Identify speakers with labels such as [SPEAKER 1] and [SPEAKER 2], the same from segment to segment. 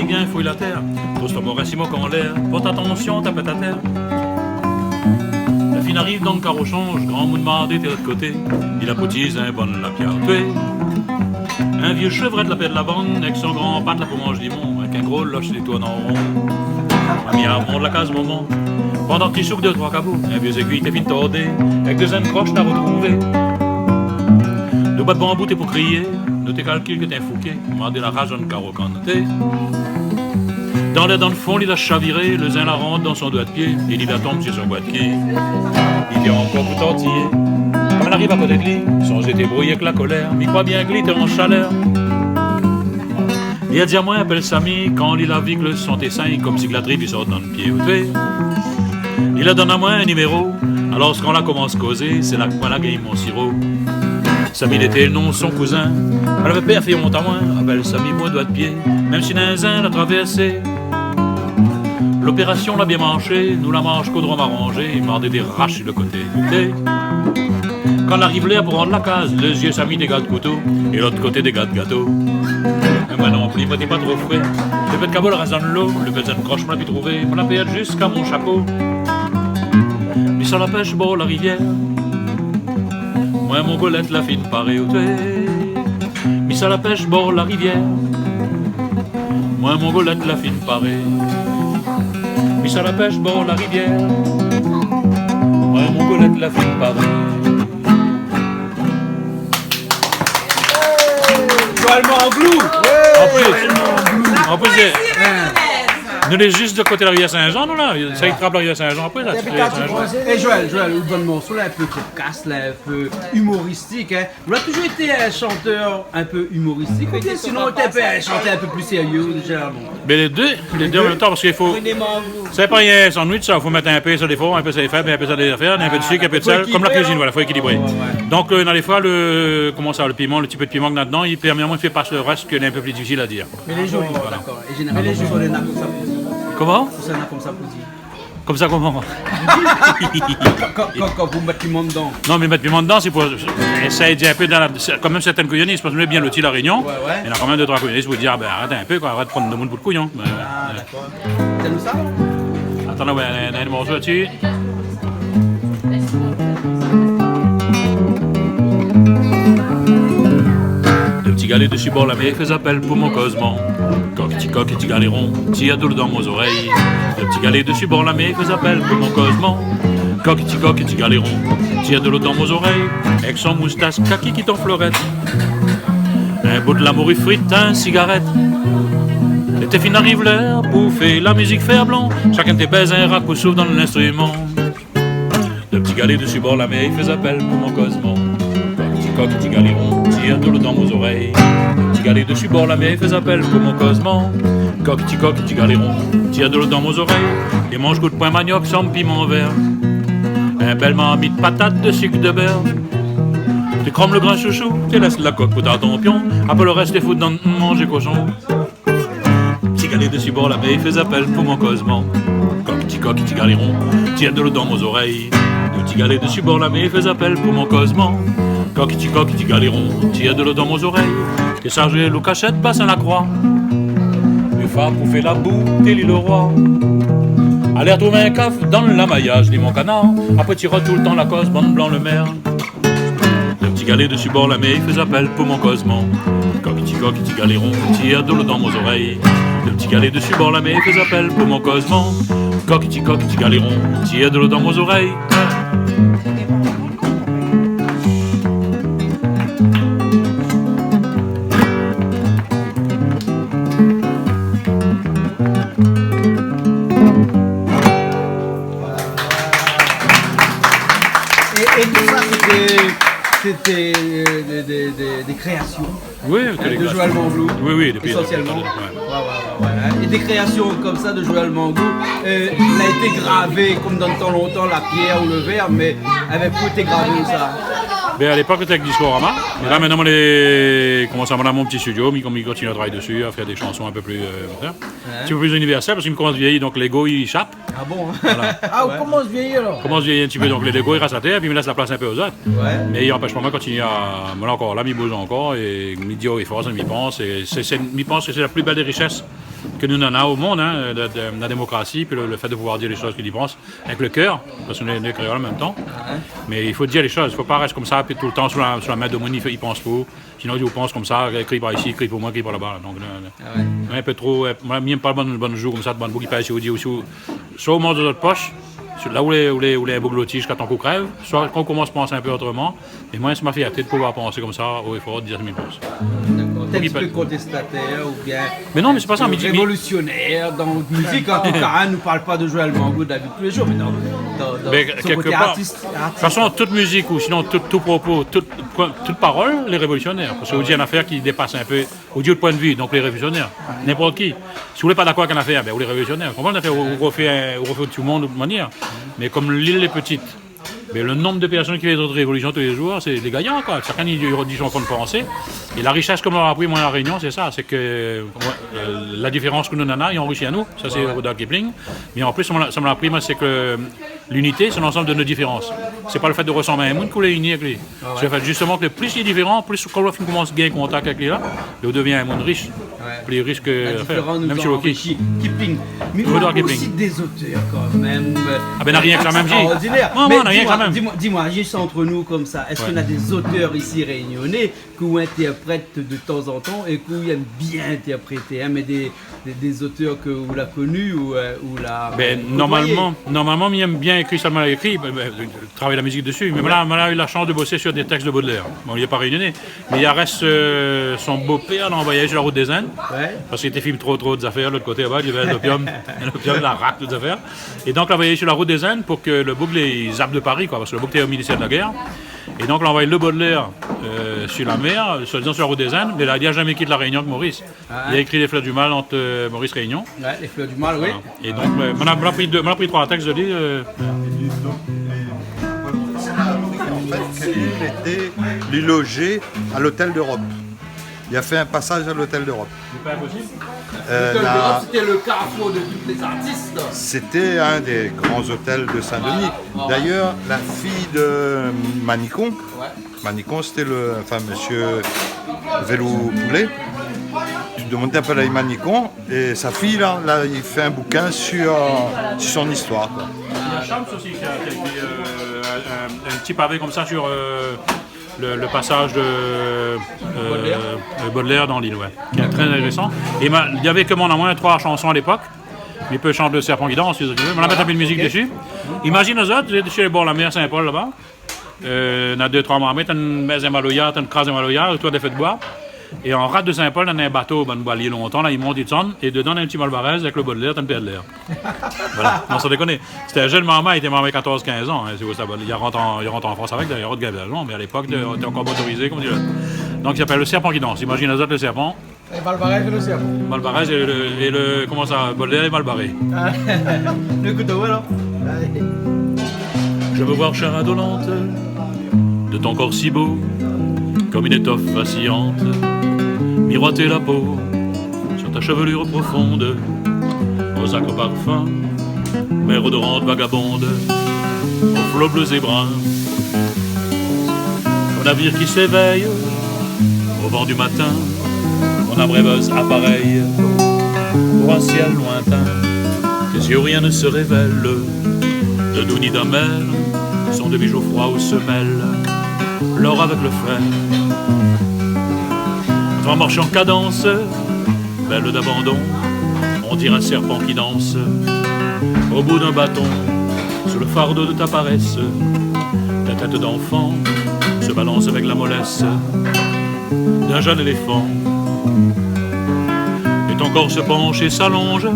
[SPEAKER 1] Biguin fouille la terre. Tous ton moracimo qu'en l'air. Porte attention, tapette à terre. La fine arrive dans le carreau change. Grand mou demandé, t'es de l'autre côté. Il a poutise un bon la pierre tuée. Un vieux chevret de la paix de la bande. Avec son grand patte la peau mange limon. Avec un gros loche des toits en rond. Ami à monte la case moment. Pendant qu'il souffle deux, trois cabots. Un vieux aiguille t'es fine tordé. Avec deux ânes croches t'as retrouvé. Deux bas de bambou t'es pour crier. Nous tes calculs que t'es fouqué. Mandez la rage dans le carreau quand t'es. Dans l'air dans le fond, il a chaviré. Le zin la rentre dans son doigt de pied. Et il la tombe sur son bois de quai. Il est encore tout entier. Quand elle arrive à côté de lui, son jeu était brouillé avec la colère. Mais croit bien que lui t'es en chaleur. Il a dit à moi, appelle Samy, quand il a vu que le son tes seins, comme si que la tripe il sort dans le pied. Il a donné à moi un numéro. Alors quand on commence à causer, c'est là que moi la game mon sirop. Samy il était le nom de son cousin. Elle avait père fait honte à moi. Appelle Samy, moi doigt de pied. Même si Ninzin l'a traversé. L'opération l'a bien marché. Nous la manche qu'au m'a arrangé. Il m'a des raches sur le côté. Quand elle arrive là pour rendre la case, les yeux Samy des gars de couteau. Et l'autre côté des gars de gâteau. Et moi non plus, moi t'es pas trop frais. Le pet de cabot le reste dans l'eau. Le pet de croche m'a pu trouver. Mon la paye jusqu'à mon chapeau. Mais sur la pêche, bon la rivière. Moi mon golette la fine parée au tué. Mis à la pêche bord la rivière. Moi mon golette la fine parée. Mis à la pêche bord la rivière. Moi mon golette la fine parée.
[SPEAKER 2] Joël Manglou.
[SPEAKER 1] En plus, nous les juste de côté de la rivière Saint-Jean, nous là. Ça y trappe la rivière Saint-Jean après, là.
[SPEAKER 2] Et Joël, le bon morceau là, un peu casse, là, un peu humoristique. Hein. Vous avez toujours été un chanteur un peu humoristique, ou bien sinon tu es un chanteur un peu plus sérieux déjà.
[SPEAKER 1] Mais les deux en même temps, parce qu'il faut. C'est pas un sandwich, ça. Il faut mettre un peu sur les fours, un peu sur les fèves, un peu sur les affaires, un peu de sucre, un peu de sel, comme la cuisine, voilà, il faut équilibrer. Donc, dans les fois, le piment, le petit peu de piment là-dedans, il premièrement, il fait passer le reste qui est un peu plus difficile à dire.
[SPEAKER 2] Mais les jours, d'accord. Et généralement, les jours, les nappes comme ça pour dire.
[SPEAKER 1] Comment?
[SPEAKER 2] Ça n'a comme ça pour dire.
[SPEAKER 1] Comme ça, comment?
[SPEAKER 2] Quand vous mettez piment dedans.
[SPEAKER 1] Non, mais mettre piment dedans, c'est pour essayer de dire un peu dans la. Quand même, certaines couillonnistes, parce que bien l'outil la Réunion. Il y en a quand même deux, trois couillonnistes pour dire, arrête un peu, quoi, arrête de prendre le monde pour le couillon.
[SPEAKER 2] Ah, d'accord. T'aimes ça?
[SPEAKER 1] Attends, ouais, un morceau là-dessus. Le petit galet dessus bord la mer fait appel pour mon cosement. Coq, petit galéron, tire tout dans mes oreilles. Le petit galet dessus bord la mer fait appel pour mon cosement. Coq, petit galéron, tire de l'eau dans mes oreilles. Avec son moustache kaki qui t'enfleurette. Un bout de l'amour il frite, un cigarette. L'été fin arrive l'heure pour faire la musique faire blanc. Chacun tes baise un rack pour souffle dans l'instrument. Le petit galet dessus bord la mer fait appel pour mon cosement. Coq, petit galéron, tire de l'eau dans mes oreilles. Le petit galet dessus bord la mer fait appel pour mon cosement. Coq, petit galéron, tire de l'eau dans mes oreilles. Et mange coup de poing manioc sans piment vert. Un bel marmit de patates de sucre de beurre. Tu crames le grand chouchou, tu laisses la coque pour ton pion. Après le reste, t'es foutu dans manger cochon. Petit galet dessus bord la mer fait appel pour mon cosement. Coq, petit galéron, tire de l'eau dans mes oreilles. Le petit galet dessus bord la mer fait appel pour mon cosement. Coq, petit galéron, tire de l'eau dans mes oreilles. T'es chargé, l'eau cachette, passe à la croix. Le phare pour faire la boue, t'es l'île au roi. Allez retrouver un caf dans l'amaillage, lis mon canard. Après tu tout le temps la cause, bande blanc le maire. Le petit galet dessus bord la mer, il fait appel pour mon cosement. Coq, petit galéron, tire de l'eau dans mes oreilles. Le petit galet dessus bord la mer, il fait appel pour mon cosement. Coq, petit galéron, tire de l'eau dans mes oreilles.
[SPEAKER 2] Et tout ça, c'était des créations.
[SPEAKER 1] Oui,
[SPEAKER 2] De Joël Manglou.
[SPEAKER 1] Oui, depuis.
[SPEAKER 2] Essentiellement. Ouais. Et des créations comme ça de Joël Manglou, il a été gravé comme dans le temps longtemps la pierre ou le verre, mais avec quoi été gravé où ça?
[SPEAKER 1] Ben à l'époque, c'était avec Discorama. Et là, maintenant, on commence à avoir mon petit studio, mais il continue à travailler dessus, à faire des chansons un peu plus, un petit peu plus universelles, parce qu'il me commence à vieillir, donc l'ego, il échappe.
[SPEAKER 2] Ah bon?
[SPEAKER 1] Voilà.
[SPEAKER 3] Ah, on commence à vieillir alors.
[SPEAKER 1] Commence à vieillir un petit peu, donc l'ego, il reste à terre, puis il me laisse la place un peu aux autres.
[SPEAKER 2] Ouais.
[SPEAKER 1] Mais il n'empêche pas moi de continuer à... Voilà, encore là, il bouge encore, et il dit, oh, il faut ça, il pense, et il pense que c'est la plus belle des richesses. que nous en avons au monde, hein, de la démocratie, puis le fait de pouvoir dire les choses qu'ils y pensent avec le cœur, parce qu'on est des créoles en même temps. Mais il faut dire les choses, il ne faut pas rester comme ça, puis tout le temps sur la main de monde, il pense pour. Sinon, il pense comme ça, crie par ici, crie pour moi, crie par là-bas. Donc, un peu trop, moi, même pas le bon jour comme ça, de bon bout qui passe aussi, soit au moment de notre poche, là où les bouglottiges quand on coup crève, soit quand on commence à penser un peu autrement. Et moi, c'est ma fierté de pouvoir penser comme ça, haut et fort, dire ce que je pense.
[SPEAKER 2] D'accord. T'es un petit peu contestataire ou bien.
[SPEAKER 1] Mais non, mais c'est pas ça.
[SPEAKER 2] Révolutionnaire dans notre musique, en tout cas, hein, ne parle pas de Joël Mango de la vie de tous les jours, mais dans son
[SPEAKER 1] quelque
[SPEAKER 2] côté
[SPEAKER 1] part,
[SPEAKER 2] artiste.
[SPEAKER 1] de toute façon, toute musique ou sinon tout propos, toute parole, les révolutionnaires. Parce que vous dites une affaire qui dépasse un peu, au Dieu de point de vue, donc les révolutionnaires. N'importe qui. Si vous n'êtes pas d'accord avec une affaire, ben, vous les révolutionnaires. Vous comprenez l'affaire, vous refait tout le monde de toute manière. Mais comme l'île est petite, mais le nombre de personnes qui font d'autres révolutions tous les jours, c'est des gagnants, quoi. Chacun dit son fond de pensée. Et la richesse, comme on l'a appris, moi, à la Réunion, c'est ça. C'est que la différence que nous en a, ils ont réussi à nous. Ça, c'est Rudyard Kipling. Mais en plus, ça me l'a appris, moi, c'est que l'unité, c'est l'ensemble de nos différences. C'est pas le fait de ressembler à un monde qu'on les unit avec lui. C'est le fait justement que plus il est différent, plus quand on commence à gagner contact avec lui là, on devient un monde riche. Plus riche que.
[SPEAKER 2] Même sur Kipling. Mais il y a aussi des auteurs, quand même.
[SPEAKER 1] Ah ben, n'a rien que la même vie.
[SPEAKER 2] Non, n'a rien que la même. Dis-moi, juste entre nous comme ça, est-ce qu'on a des auteurs ici réunionnais qu'on interprète de temps en temps et qu'on aime bien interpréter, hein, mais des auteurs que vous l'avez connus ou la.
[SPEAKER 1] Ben, normalement, il aime bien écrire seulement écrit, travailler la musique dessus. Mais là, il a eu la chance de bosser sur des textes de Baudelaire. Bon, il n'est pas réunionnais, mais il reste son beau-père l'a envoyé sur la route des Indes. Ouais. Parce qu'il était film trop des affaires, l'autre côté là-bas, il y avait l'opium, la raque, toutes les affaires. Et donc, l'a envoyé sur la route des Indes pour que le bouc les zappe de Paris, quoi, parce que le bouc était au ministère de la guerre. Et donc, l'a envoyé le Baudelaire sur la mer, soi-disant sur la route des Indes, mais là, il n'a jamais quitté la Réunion que Maurice. Il a écrit Les Fleurs du Mal entre Maurice et Réunion.
[SPEAKER 2] Ouais, Les Fleurs du Mal, oui.
[SPEAKER 1] Voilà. Et donc, on a pris 3 textes de lui.
[SPEAKER 3] Il était logé à l'Hôtel d'Europe. Il a fait un passage à l'Hôtel d'Europe.
[SPEAKER 1] C'est pas impossible.
[SPEAKER 2] L'Hôtel d'Europe, c'était le carrefour de tous les artistes.
[SPEAKER 3] C'était un des grands hôtels de Saint-Denis. D'ailleurs, la fille de Manicon, c'était monsieur Vélou Poulet. Tu demandais un peu à Manicon, et sa fille, là, il fait un bouquin sur son histoire. Quoi.
[SPEAKER 1] Il y a Chams aussi qui a écrit un petit pavé comme ça sur le passage de Baudelaire dans l'île, qui est très intéressant. Et il y avait que mon moins 3 chansons à l'époque. Il peut chanter Le Serpent qui danse, si vous voulez. On a mis un peu de musique dessus. Imagine nous autres, vous êtes chez les bords de la mer Saint-Paul là-bas. On a 2-3 marmites, t'as une maison maloya, t'as une crase maloya, toi des feux de bois. Et en rade de Saint-Paul, on a un bateau, on va lier longtemps, là, il monte, il descend, et dedans, on a un petit Malvarez avec le Baudelaire, t'as une paire de l'air. Voilà, non, ça déconne. C'était un jeune maman, il était maman 14-15 ans, hein, il rentre en France avec, d'ailleurs, de gabalement, mais à l'époque, on était encore motorisé, comme on dit là. Donc, il s'appelle Le Serpent qui danse. Imagine les autres, le serpent.
[SPEAKER 2] Et Malvarez et le serpent.
[SPEAKER 1] Malvarez et le comment ça, Baudelaire et Malvarez.
[SPEAKER 2] Le couteau, alors.
[SPEAKER 1] Je veux voir chair indolente de ton corps si beau, comme une étoffe vacillante, miroiter la peau sur ta chevelure profonde, aux acres parfums, mer odorante vagabonde, aux flots bleus et bruns, au navire qui s'éveille, au vent du matin, mon abreuveuse appareil, pour un ciel lointain, tes yeux rien ne se révèle, de doux ni d'amer, sont de bijoux froids aux semelles, l'or avec le frère. Toi marche en cadence, belle d'abandon, on dirait un serpent qui danse, au bout d'un bâton, sous le fardeau de ta paresse, ta tête d'enfant se balance avec la mollesse d'un jeune éléphant. Et ton corps se penche et s'allonge,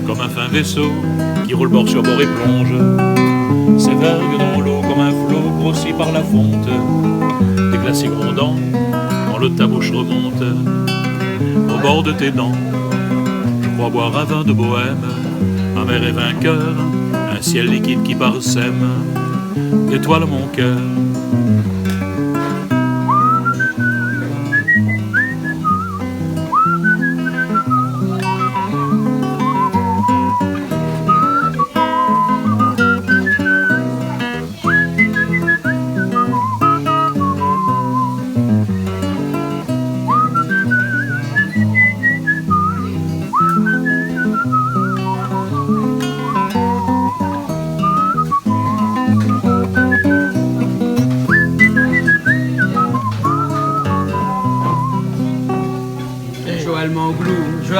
[SPEAKER 1] comme un fin vaisseau qui roule bord sur bord et plonge, ses vergues dans l'eau comme un flot grossi par la fonte, des glaciers grondants quand le ta bouche remonte au bord de tes dents. Je crois boire un vin de bohème, amer et vainqueur, un ciel liquide qui parsème d'étoiles mon cœur.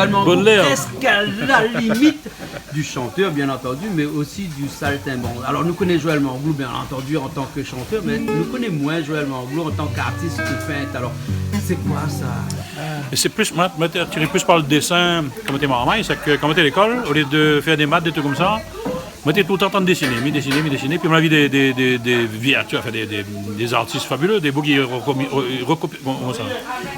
[SPEAKER 2] Joël Mangou,
[SPEAKER 1] Baudelaire.
[SPEAKER 2] presque à la limite du chanteur, bien entendu, mais aussi du saltimbanque. Alors, nous connaissons Joël Mangou, bien entendu, en tant que chanteur, mais nous connaissons moins Joël Mangou en tant qu'artiste peintre. Alors, c'est quoi ça?
[SPEAKER 1] Et c'est plus, moi, tu es plus par le dessin, comme tu es marrant, c'est que quand tu es à l'école, au lieu de faire des maths, des trucs comme ça, moi, tu es tout le temps en train de dessiner, puis on a vu des vieilles, tu vois, des artistes fabuleux, des beaux qui ils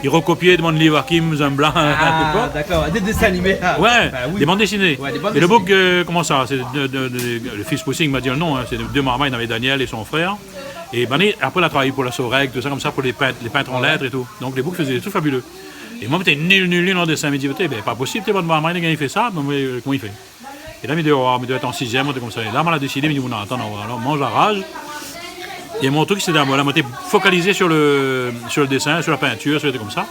[SPEAKER 1] recopiaient de mon livre Hakim, Zembla,
[SPEAKER 2] Ah, d'accord, des dessins animés. Ah,
[SPEAKER 1] ouais,
[SPEAKER 2] bah oui.
[SPEAKER 1] des bandes dessinées.
[SPEAKER 2] Ouais, des bandes
[SPEAKER 1] et le
[SPEAKER 2] dessinées.
[SPEAKER 1] book, comment ça, c'est le fils Poussing m'a dit le nom, hein, c'est deux marmailles, il y avait Daniel et son frère. Et ben, après, il a travaillé pour la Soreg, tout ça comme ça, pour les peintres en lettres et tout. Donc les books faisaient des trucs fabuleux. Et moi, j'étais nul en dessin. Il me dit, ben, pas possible, t'es pas de marmaille, il fait ça, mais comment il fait? Et là, il me dit, oh, il doit être en 6e, on était comme ça. Et là, on a décidé, il me dit, non, attends, alors, mange la rage. Et mon truc, c'était moi, j'étais focalisé sur le dessin, sur la peinture, sur des trucs comme ça.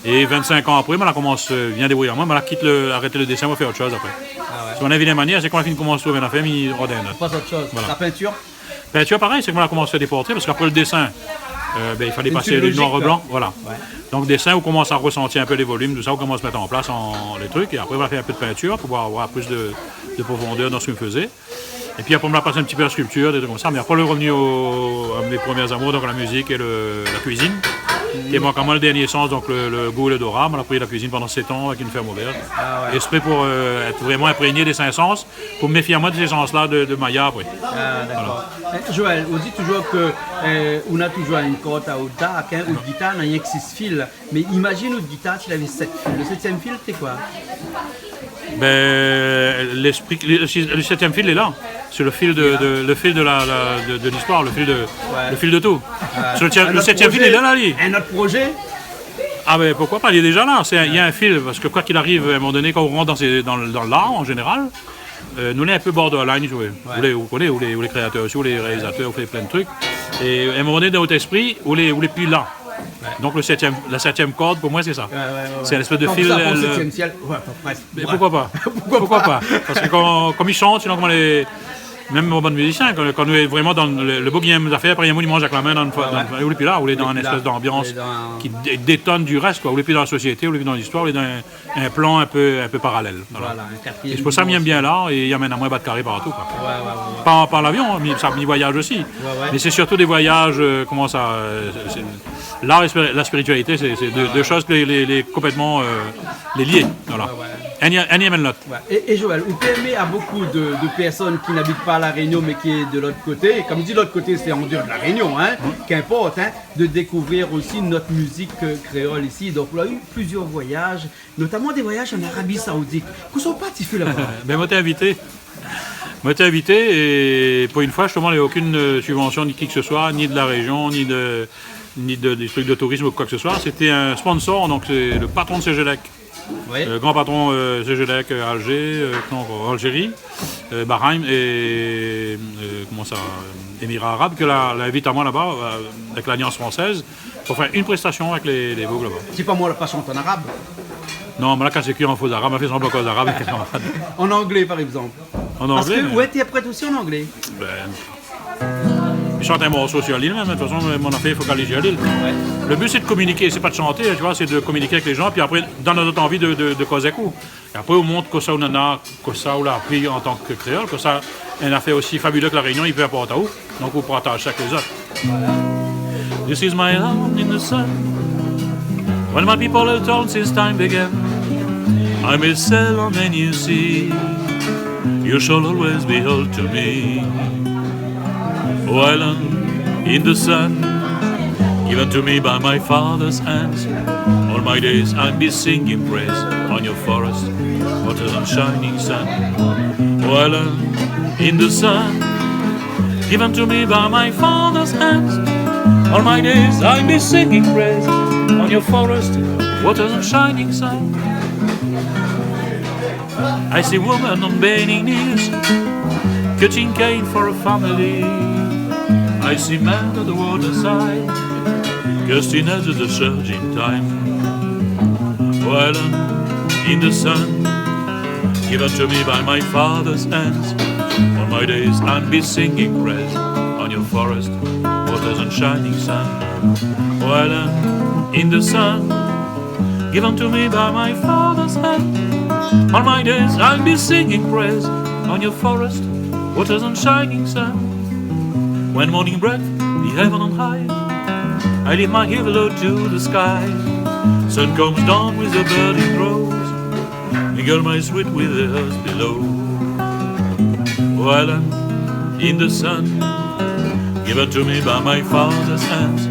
[SPEAKER 1] Et 25 ans après, on commence bien débrouiller. Moi, on quitte arrêter le dessin, on va faire autre chose après.
[SPEAKER 2] Ah ouais.
[SPEAKER 1] Si on a vu les manières, c'est qu'on a fini de commencer à faire, il redonne.
[SPEAKER 2] Pas autre chose.
[SPEAKER 1] Voilà.
[SPEAKER 2] La peinture?
[SPEAKER 1] Peinture, pareil, c'est qu'on a commencé à faire des portraits, parce qu'après le dessin, il fallait
[SPEAKER 2] Une
[SPEAKER 1] passer
[SPEAKER 2] suite
[SPEAKER 1] du
[SPEAKER 2] logique,
[SPEAKER 1] noir et blanc. Voilà.
[SPEAKER 2] Ouais.
[SPEAKER 1] Donc, dessin, on commence à ressentir un peu les volumes, tout ça, on commence à mettre en place les trucs. Et après, on va faire un peu de peinture pour pouvoir avoir plus de profondeur dans ce qu'on faisait. Et puis après, on a passé un petit peu à la sculpture, des trucs comme ça. Mais après, on est revenu à mes premiers amours, donc la musique et la cuisine. Et moi, quand même, le dernier sens, donc le goût et l'odorat. On a pris la cuisine pendant 7 ans avec une ferme ouverte.
[SPEAKER 2] Ah ouais.
[SPEAKER 1] Esprit pour être vraiment imprégné des 5 sens, pour me méfier à moi de ces sens-là de Maya après.
[SPEAKER 2] Ah, d'accord. Joël, on dit toujours que on a toujours une corde à haute dark, hein, une guitare n'a rien que 6 fils. Mais imagine une guitare s'il avait 7 fils. Le 7e fil, c'est quoi?
[SPEAKER 1] Ben, le 7e fil est là. C'est le fil le fil de l'histoire, le fil de tout. Le 7e fil est là, lui.
[SPEAKER 2] Un autre projet?
[SPEAKER 1] Ah ben pourquoi pas, il est déjà là. Il y a un fil, parce que quoi qu'il arrive, à un moment donné, quand on rentre dans l'art en général, nous on est un peu borderline, vous connaissez, ou les créateurs aussi, ou les réalisateurs, on fait plein de trucs. Et à un moment donné, dans votre esprit, on est plus là. Ouais. Donc la 7e corde, pour moi, c'est ça. Ouais. C'est un espèce de fil.
[SPEAKER 2] Ça, pour le 7e ciel, ouais, presque.
[SPEAKER 1] Mais pourquoi pas? Pourquoi pas? Parce que comme ils chantent, sinon comme même aux bons musiciens, quand on est vraiment dans le beau game d'affaires, après il y a un monde qui mange avec la main ou puis là, on est dans une espèce d'ambiance qui détonne du reste, quoi. On est plus dans la société, on est plus dans l'histoire, on est dans un plan un peu parallèle. Voilà. Et c'est pour ça que j'aime bien là, et il y a maintenant moins bas de carré partout. Quoi. Pas par l'avion, mais ça me voyage aussi. Mais c'est surtout des voyages, comment ça. L'art et la spiritualité, c'est deux choses les complètement les liées. Voilà. Un y amène l'autre.
[SPEAKER 2] Et Joël, vous permet à beaucoup de personnes qui n'habitent pas à La Réunion mais qui est de l'autre côté, et comme je dis l'autre côté c'est en dehors de La Réunion, hein, qu'importe, hein, de découvrir aussi notre musique créole ici. Donc on a eu plusieurs voyages, notamment des voyages en Arabie Saoudite. Vous sont pas là-bas?
[SPEAKER 1] Ben moi t'es invité. Et pour une fois justement il n'y a aucune subvention ni qui que ce soit, ni de la région, ni des trucs de tourisme ou quoi que ce soit. C'était un sponsor, donc c'est le patron de Cégélec. Oui. Le grand patron Cégélec Algérie, Bahreïn et Émirats arabes, que l'invite à moi là-bas, avec l'Alliance française, pour faire une prestation avec les Vogues là-bas.
[SPEAKER 2] C'est pas moi la passion en arabe?
[SPEAKER 1] Non, mais là, quand c'est cuit en faux arabe, on a fait son bloc aux arabes.
[SPEAKER 2] En anglais, par exemple?
[SPEAKER 1] En anglais?
[SPEAKER 2] Parce que où interprète aussi en anglais?
[SPEAKER 1] Je chante un morceau sur l'île, mais de toute façon, mon affaire est focalisée à l'île. Ouais. Le but, c'est de communiquer, c'est pas de chanter, tu vois, c'est de communiquer avec les gens, puis après, dans notre envie de causer coup. Et après, on montre que ça, on l'a appris en tant que créole, que ça, une affaire aussi fabuleuse que la Réunion, il peut apporter à où. Donc, on partage ça avec les autres. Voilà. This is my home in the sun. When my people have told since time began, I may sail on any sea. You shall always be held to me. O island in the sun, given to me by my father's hands. All my days I'll be singing praise on your forest, waters and shining sun. O island in the sun, given to me by my father's hands. All my days I'll be singing praise on your forest, waters and shining sun. I see women on bending knees, cutting cane for a family. I see men at the waterside, casting nets at the surging time. While in the sun, given to me by my father's hands, all my days I'll be singing praise on your forest, waters and shining sun. While in the sun, given to me by my father's hand. All my days I'll be singing praise on your forest, waters and shining sun. When morning breath the heaven on high, I lift my heel low to the sky. Sun comes down with the burning rose, mingle my sweet with the earth below. While I'm in the sun, given to me by my father's hands,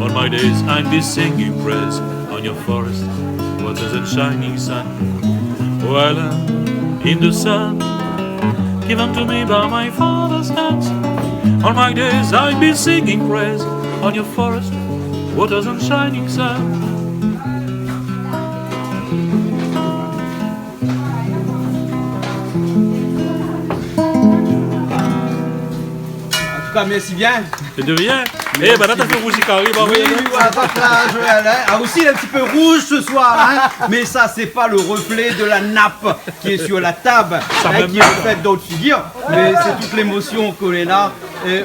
[SPEAKER 1] all my days I'll be singing praise on your forest, waters and shining sun. While I'm in the sun, given to me by my father's hands, all my days I'll be singing praise on your forest, waters and shining sun.
[SPEAKER 2] En tout cas, merci bien.
[SPEAKER 1] C'est de rien. Eh ben là t'as fait rouge carré, bah
[SPEAKER 2] Oui, voilà, donc là, ah, aussi il est un petit peu rouge ce soir, hein, mais ça c'est pas le reflet de la nappe qui est sur la table, hein, qui reflète d'autres figures, mais c'est toute l'émotion qu'on est là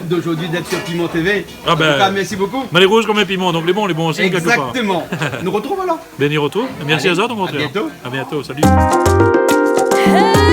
[SPEAKER 2] d'aujourd'hui d'être sur Piment TV.
[SPEAKER 1] Ah ben,
[SPEAKER 2] en tout cas, merci beaucoup.
[SPEAKER 1] Mais les rouges comme les piments, donc les bons aussi quelque part.
[SPEAKER 2] Exactement. Nous retrouvons alors.
[SPEAKER 1] Bien y retour. Merci à toi, ton contraire.
[SPEAKER 2] À bientôt.
[SPEAKER 1] À bientôt, salut.
[SPEAKER 4] Hey!